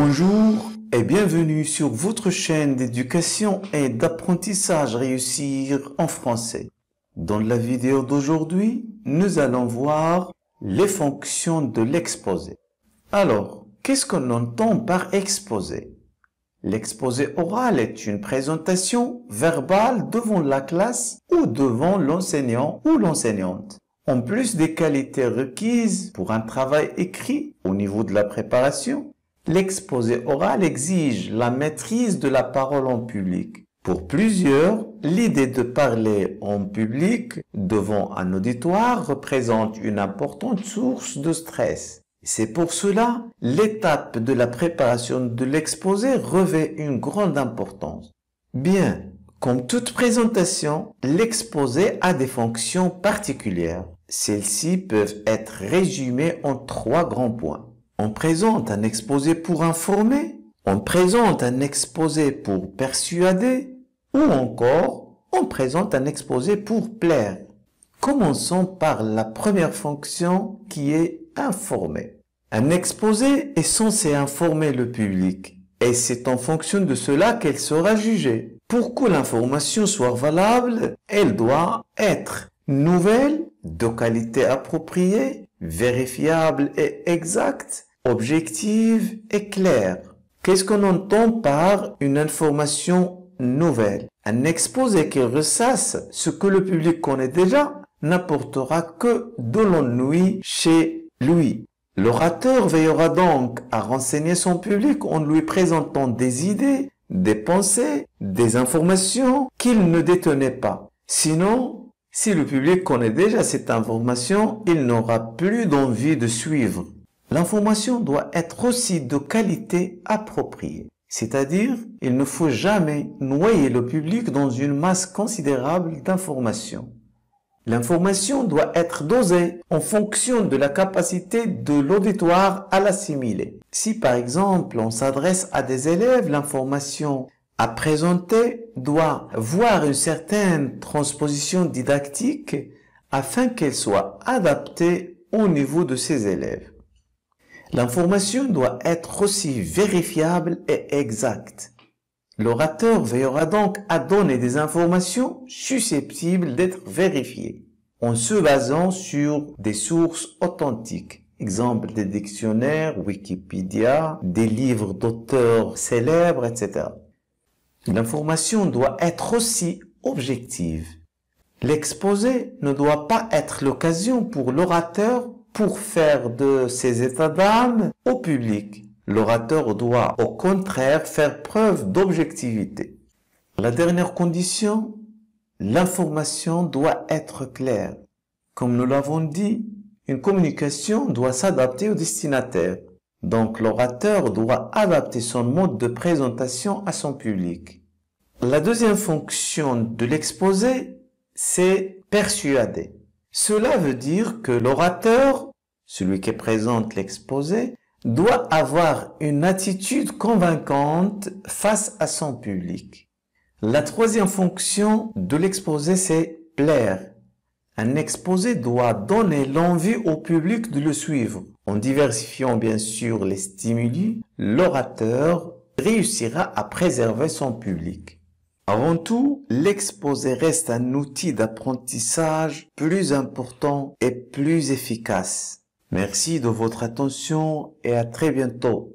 Bonjour et bienvenue sur votre chaîne d'éducation et d'apprentissage Réussir en français. Dans la vidéo d'aujourd'hui, nous allons voir les fonctions de l'exposé. Alors, qu'est-ce qu'on entend par exposé? L'exposé oral est une présentation verbale devant la classe ou devant l'enseignant ou l'enseignante. En plus des qualités requises pour un travail écrit au niveau de la préparation, l'exposé oral exige la maîtrise de la parole en public. Pour plusieurs, l'idée de parler en public devant un auditoire représente une importante source de stress. C'est pour cela, l'étape de la préparation de l'exposé revêt une grande importance. Bien, comme toute présentation, l'exposé a des fonctions particulières. Celles-ci peuvent être résumées en 3 grands points. On présente un exposé pour informer, on présente un exposé pour persuader, ou encore, on présente un exposé pour plaire. Commençons par la première fonction qui est informer. Un exposé est censé informer le public, et c'est en fonction de cela qu'elle sera jugée. Pour que l'information soit valable, elle doit être nouvelle, de qualité appropriée, vérifiable et exacte, objective et claire. Qu'est-ce qu'on entend par une information nouvelle? Un exposé qui ressasse ce que le public connaît déjà n'apportera que de l'ennui chez lui. L'orateur veillera donc à renseigner son public en lui présentant des idées, des pensées, des informations qu'il ne détenait pas. Sinon, si le public connaît déjà cette information, il n'aura plus d'envie de suivre. L'information doit être aussi de qualité appropriée. C'est-à-dire, il ne faut jamais noyer le public dans une masse considérable d'informations. L'information doit être dosée en fonction de la capacité de l'auditoire à l'assimiler. Si par exemple on s'adresse à des élèves, l'information à présenter doit voir une certaine transposition didactique afin qu'elle soit adaptée au niveau de ces élèves. L'information doit être aussi vérifiable et exacte. L'orateur veillera donc à donner des informations susceptibles d'être vérifiées en se basant sur des sources authentiques. Exemple des dictionnaires, Wikipédia, des livres d'auteurs célèbres, etc. L'information doit être aussi objective. L'exposé ne doit pas être l'occasion pour l'orateur pour faire de ses états d'âme au public. L'orateur doit au contraire faire preuve d'objectivité. La dernière condition, l'information doit être claire. Comme nous l'avons dit, une communication doit s'adapter au destinataire. Donc l'orateur doit adapter son mode de présentation à son public. La deuxième fonction de l'exposé, c'est persuader. Cela veut dire que l'orateur, celui qui présente l'exposé, doit avoir une attitude convaincante face à son public. La troisième fonction de l'exposé, c'est plaire. Un exposé doit donner l'envie au public de le suivre. En diversifiant bien sûr les stimuli, l'orateur réussira à préserver son public. Avant tout, l'exposé reste un outil d'apprentissage plus important et plus efficace. Merci de votre attention et à très bientôt.